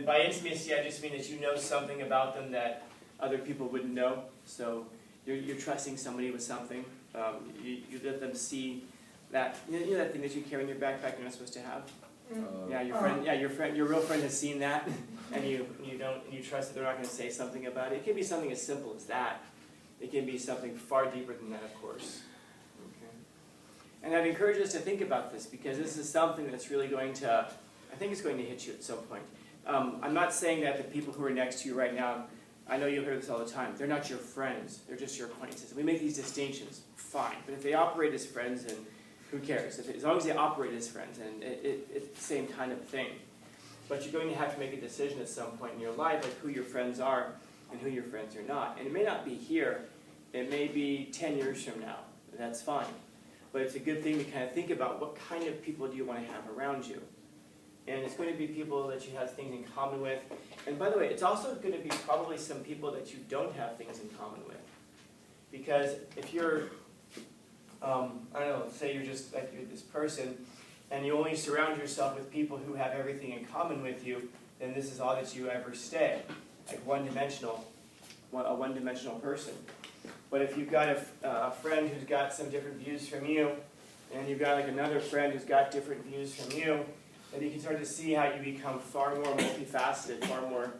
And by intimacy, I just mean that you know something about them that other people wouldn't know. So you're trusting somebody with something. You let them see that, you know that thing that you carry in your backpack you're not supposed to have. Your real friend has seen that, and you trust that they're not going to say something about it. It can be something as simple as that. It can be something far deeper than that, of course. Okay. And I'd encourage us to think about this, because this is something that's really going to, I think it's going to hit you at some point. I'm not saying that the people who are next to you right now, I know you hear this all the time, they're not your friends, they're just your acquaintances. We make these distinctions, fine. But if they operate as friends, and who cares? As long as they operate as friends, and it's the same kind of thing. But you're going to have to make a decision at some point in your life, like who your friends are and who your friends are not. And it may not be here, it may be 10 years from now. That's fine. But it's a good thing to kind of think about what kind of people do you want to have around you. And it's going to be people that you have things in common with. And by the way, it's also going to be probably some people that you don't have things in common with. Because if you're, I don't know, say you're just like you're this person, and you only surround yourself with people who have everything in common with you, then this is all that you ever stay, like a one-dimensional person. But if you've got a friend who's got some different views from you, and you've got like another friend who's got different views from you, then you can start to see how you become far more multifaceted, far more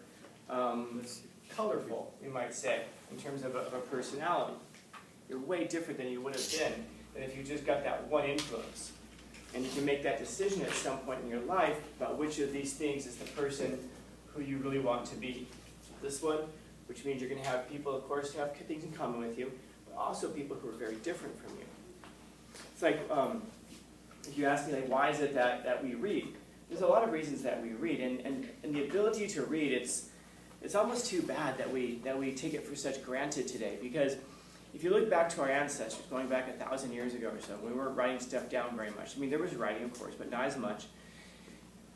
colorful, you might say, in terms of a personality. You're way different than you would have been than if you just got that one influence. And you can make that decision at some point in your life about which of these things is the person who you really want to be. This one, which means you're going to have people, of course, who have things in common with you, but also people who are very different from you. It's like, if you ask me, like, why is it that we read? There's a lot of reasons that we read, and the ability to read, it's almost too bad that we take it for such granted today, because if you look back to our ancestors, going back 1,000 years ago or so, we weren't writing stuff down very much. I mean, there was writing, of course, but not as much.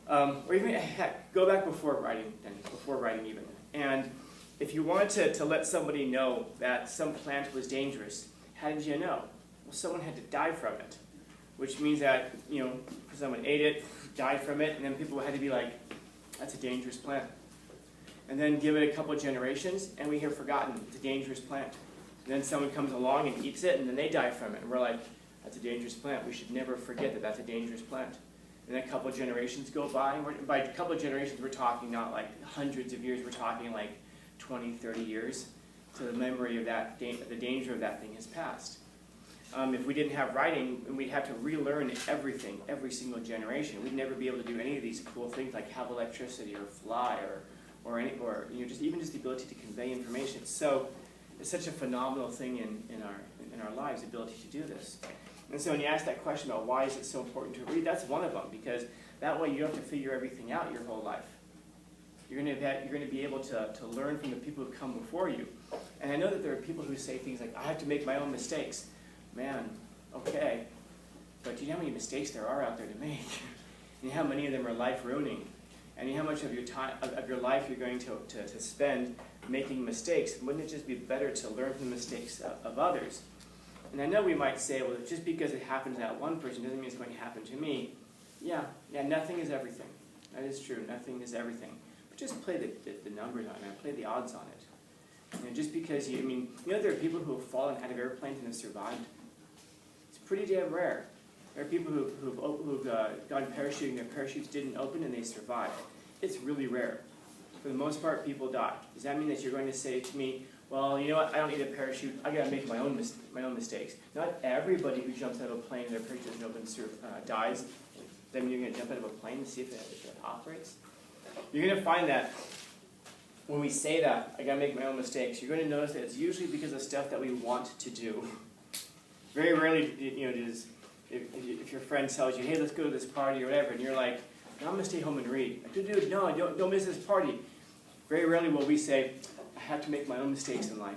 Or even, heck, go back before writing even. And if you wanted to let somebody know that some plant was dangerous, how did you know? Well, someone had to die from it, which means that, someone ate it, died from it, and then people had to be like, that's a dangerous plant. And then give it a couple of generations, and we have forgotten it's a dangerous plant. And then someone comes along and eats it, and then they die from it. And we're like, that's a dangerous plant. We should never forget that that's a dangerous plant. And then a couple of generations go by, and by a couple of generations, we're talking not like hundreds of years, we're talking like 20, 30 years. So the memory of that, the danger of that thing has passed. If we didn't have writing, we'd have to relearn everything, every single generation. We'd never be able to do any of these cool things like have electricity or fly or even just the ability to convey information. So it's such a phenomenal thing in our lives, the ability to do this. And so when you ask that question about why is it so important to read, that's one of them, because that way you don't have to figure everything out your whole life. You're going to be able to learn from the people who've come before you. And I know that there are people who say things like, I have to make my own mistakes. Man, okay, but do you know how many mistakes there are out there to make? You know how many of them are life-ruining? And you know how much of your time, of your life you're going to spend making mistakes? Wouldn't it just be better to learn from the mistakes of others? And I know we might say, well, just because it happens to that one person doesn't mean it's going to happen to me. Yeah, nothing is everything. That is true, nothing is everything. But just play the numbers on it, play the odds on it. Just because there are people who have fallen out of airplanes and have survived. It's pretty damn rare. There are people who've gone parachuting, their parachutes didn't open and they survived. It's really rare. For the most part, people die. Does that mean that you're going to say to me, well, you know what, I don't need a parachute, I gotta make my own mistakes. Not everybody who jumps out of a plane and their parachute doesn't open dies. Does that mean you're going to jump out of a plane to see if it operates? You're going to find that when we say that, I gotta make my own mistakes, you're going to notice that it's usually because of stuff that we want to do. Very rarely, if your friend tells you, hey, let's go to this party or whatever, and you're like, no, I'm going to stay home and read. Dude, no, don't miss this party. Very rarely will we say, I have to make my own mistakes in life.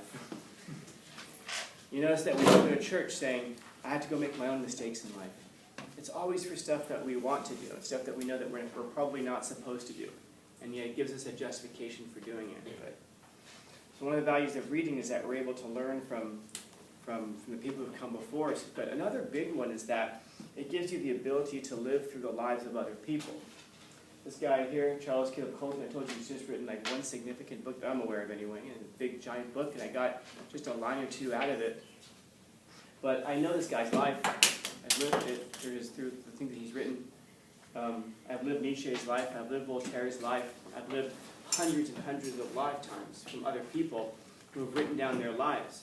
You notice that we go to a church saying, I have to go make my own mistakes in life. It's always for stuff that we want to do, and stuff that we know that we're probably not supposed to do. And yet it gives us a justification for doing it. So one of the values of reading is that we're able to learn from the people who've come before us. But another big one is that it gives you the ability to live through the lives of other people. This guy here, Charles Caleb Colton, I told you he's just written like one significant book that I'm aware of anyway, and a big giant book, and I got just a line or two out of it. But I know this guy's life. I've lived it through the things that he's written. I've lived Nietzsche's life. I've lived Voltaire's life. I've lived hundreds and hundreds of lifetimes from other people who have written down their lives.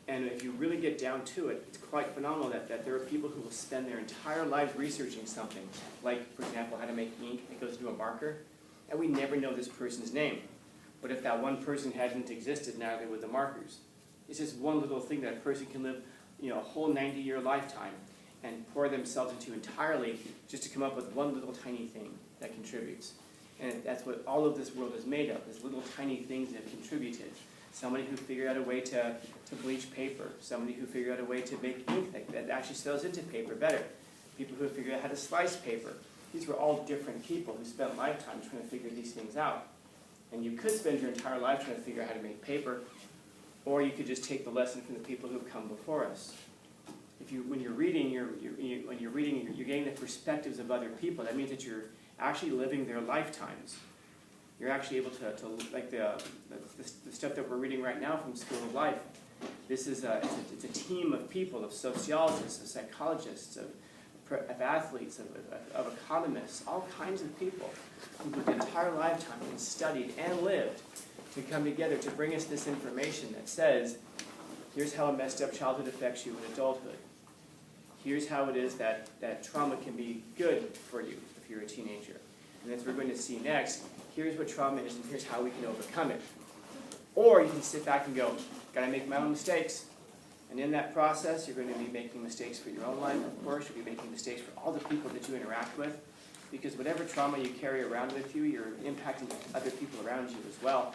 And if you really get down to it, it's quite phenomenal that there are people who will spend their entire lives researching something, like, for example, how to make ink that goes into a marker, and we never know this person's name. What if that one person hadn't existed, neither would the markers? It's just one little thing that a person can live, a whole 90-year lifetime and pour themselves into entirely just to come up with one little tiny thing that contributes. And that's what all of this world is made of, is little tiny things that have contributed. Somebody who figured out a way to bleach paper. Somebody who figured out a way to make ink that actually sells into paper better. People who figured out how to slice paper. These were all different people who spent lifetimes trying to figure these things out. And you could spend your entire life trying to figure out how to make paper, or you could just take the lesson from the people who have come before us. When you're reading, you're getting the perspectives of other people. That means that you're actually living their lifetimes. You're actually able to like the stuff that we're reading right now from School of Life. This is it's a team of people, of sociologists, of psychologists, of athletes, of economists, all kinds of people who put their entire lifetime and studied and lived to come together to bring us this information that says, here's how a messed up childhood affects you in adulthood. Here's how it is that trauma can be good for you if you're a teenager. And as we're going to see next, here's what trauma is and here's how we can overcome it. Or you can sit back and go, gotta make my own mistakes. And in that process, you're going to be making mistakes for your own life, of course. You'll be making mistakes for all the people that you interact with. Because whatever trauma you carry around with you, you're impacting other people around you as well.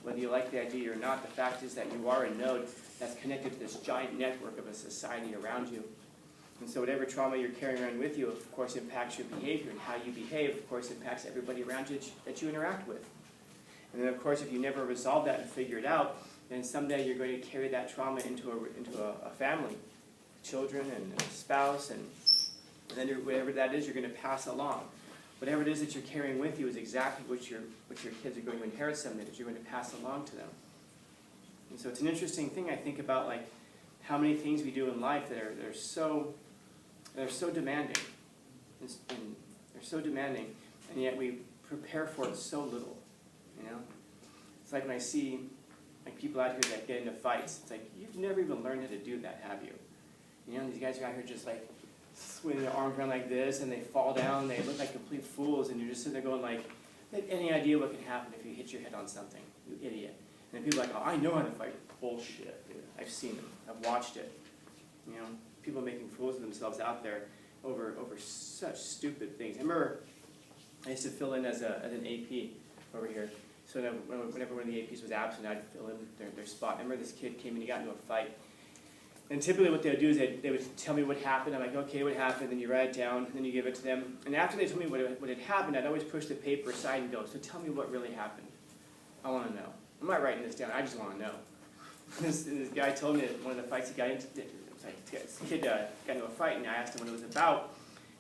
Whether you like the idea or not, the fact is that you are a node that's connected to this giant network of a society around you. And so whatever trauma you're carrying around with you, of course, impacts your behavior, and how you behave, of course, impacts everybody around you that you interact with. And then, of course, if you never resolve that and figure it out, then someday you're going to carry that trauma into a family, children and a spouse, and then whatever that is, you're going to pass along. Whatever it is that you're carrying with you is exactly what your kids are going to inherit someday, that you're going to pass along to them. And so it's an interesting thing, I think, about like how many things we do in life that are so demanding, and they're so demanding, and yet we prepare for it so little. It's like when I see like people out here that get into fights. It's like, you've never even learned how to do that, have you? These guys are out here just like swinging their arms around like this, and they fall down. They look like complete fools, and you're just sitting there going like, you have any idea what can happen if you hit your head on something? You idiot. And then people are like, oh, I know how to fight. Bullshit, dude. I've seen it. I've watched it. People making fools of themselves out there over such stupid things. I remember I used to fill in as an AP over here. So whenever one of the APs was absent, I'd fill in their spot. I remember this kid came and he got into a fight. And typically what they would do is they would tell me what happened. I'm like, okay, what happened? Then you write it down, and then you give it to them. And after they told me what had happened, I'd always push the paper aside and go, so tell me what really happened. I want to know. I'm not writing this down. I just want to know. This guy told me that one of the fights he got into, this kid got into a fight, and I asked him what it was about.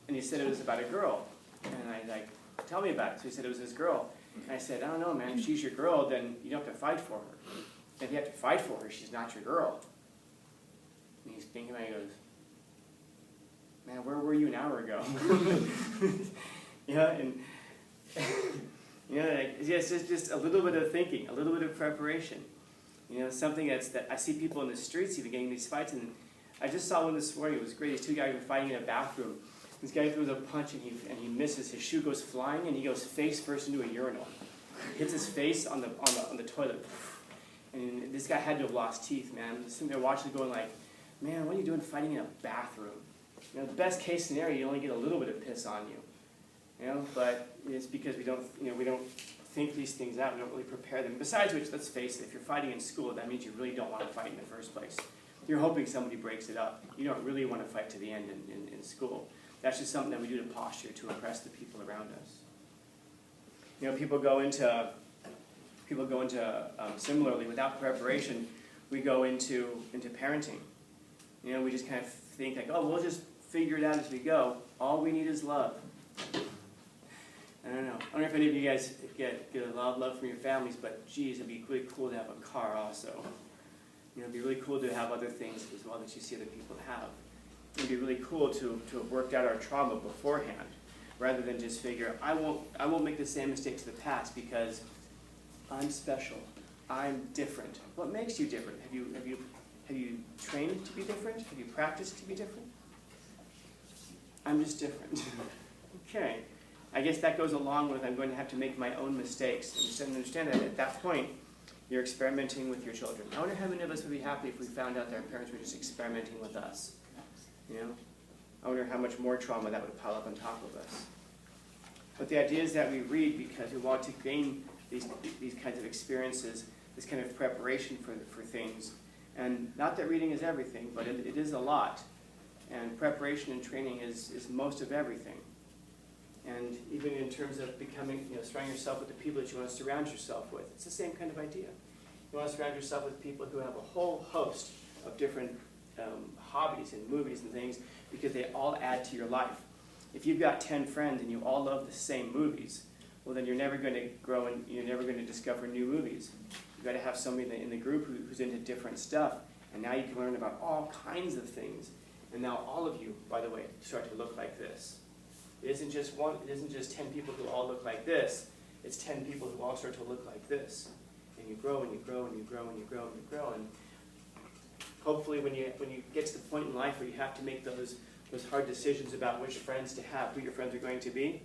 And he said it was about a girl. And I like, tell me about it. So he said it was his girl. And I said, I don't know, man. If she's your girl, then you don't have to fight for her. If you have to fight for her, she's not your girl. And he's thinking about it, he goes, man, where were you an hour ago? It's just a little bit of thinking, a little bit of preparation. Something that I see people in the streets even getting these fights, and I just saw one this morning. It was great. These two guys were fighting in a bathroom. This guy throws a punch and he misses. His shoe goes flying and he goes face first into a urinal. Hits his face on the toilet. And this guy had to have lost teeth, man. I'm sitting there watching it going like, man, what are you doing fighting in a bathroom? The best case scenario, you only get a little bit of piss on you. But it's because we don't think these things out. We don't really prepare them. Besides which, let's face it, if you're fighting in school, that means you really don't want to fight in the first place. You're hoping somebody breaks it up. You don't really want to fight to the end in school. That's just something that we do to posture, to impress the people around us. People go into similarly, without preparation, we go into parenting. We just kind of think like, oh, we'll just figure it out as we go. All we need is love. And don't know. I don't know if any of you guys get a lot of love from your families, but geez, it'd be really cool to have a car also. You know, it'd be really cool to have other things as well that you see other people have. It'd be really cool to have worked out our trauma beforehand, rather than just figure, I won't make the same mistakes of the past because I'm special. I'm different. What makes you different? Have you trained to be different? Have you practiced to be different? I'm just different. Okay. I guess that goes along with I'm going to have to make my own mistakes. And understand that at that point, you're experimenting with your children. I wonder how many of us would be happy if we found out that our parents were just experimenting with us. You know? I wonder how much more trauma that would pile up on top of us. But the idea is that we read because we want to gain these kinds of experiences, this kind of preparation for things. And not that reading is everything, but it is a lot. And preparation and training is most of everything. And even in terms of becoming, surrounding yourself with the people that you want to surround yourself with, it's the same kind of idea. You want to surround yourself with people who have a whole host of different hobbies and movies and things because they all add to your life. If you've got 10 friends and you all love the same movies, well then you're never going to grow and you're never going to discover new movies. You've got to have somebody in the group who's into different stuff, and now you can learn about all kinds of things. And now all of you, by the way, start to look like this. It isn't just 10 people who all look like this. It's 10 people who all start to look like this. And you grow and you grow and you grow and you grow and you grow. And hopefully when you get to the point in life where you have to make those hard decisions about which friends to have, who your friends are going to be,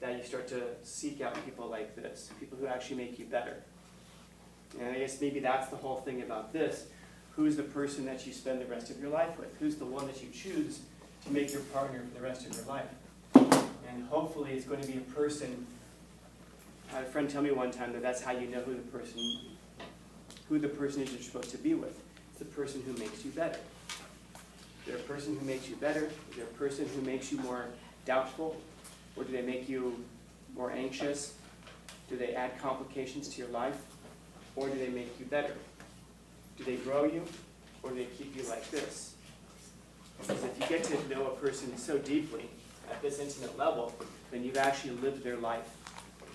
that you start to seek out people like this, people who actually make you better. And I guess maybe that's the whole thing about this. Who's the person that you spend the rest of your life with? Who's the one that you choose to make your partner for the rest of your life? And hopefully it's going to be a person. I had a friend tell me one time that that's how you know who the person is you're supposed to be with. It's the person who makes you better. Is there a person who makes you better? Is there a person who makes you more doubtful? Or do they make you more anxious? Do they add complications to your life? Or do they make you better? Do they grow you? Or do they keep you like this? Because if you get to know a person so deeply, at this intimate level, then you've actually lived their life.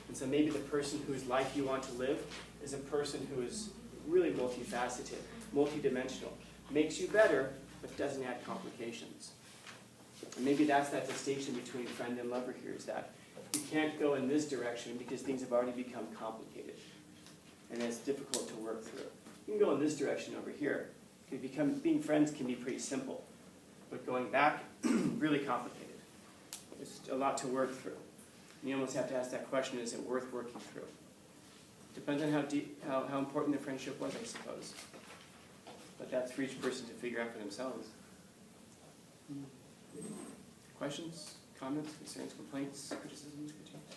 And so maybe the person whose life you want to live is a person who is really multifaceted, multidimensional, makes you better, but doesn't add complications. And maybe that's that distinction between friend and lover here, is that you can't go in this direction because things have already become complicated. And it's difficult to work through. You can go in this direction over here. Being friends can be pretty simple, but going back, really complicated. There's a lot to work through. And you almost have to ask that question, is it worth working through? Depends on how important the friendship was, I suppose. But that's for each person to figure out for themselves. Questions, comments, concerns, complaints, criticisms, critiques?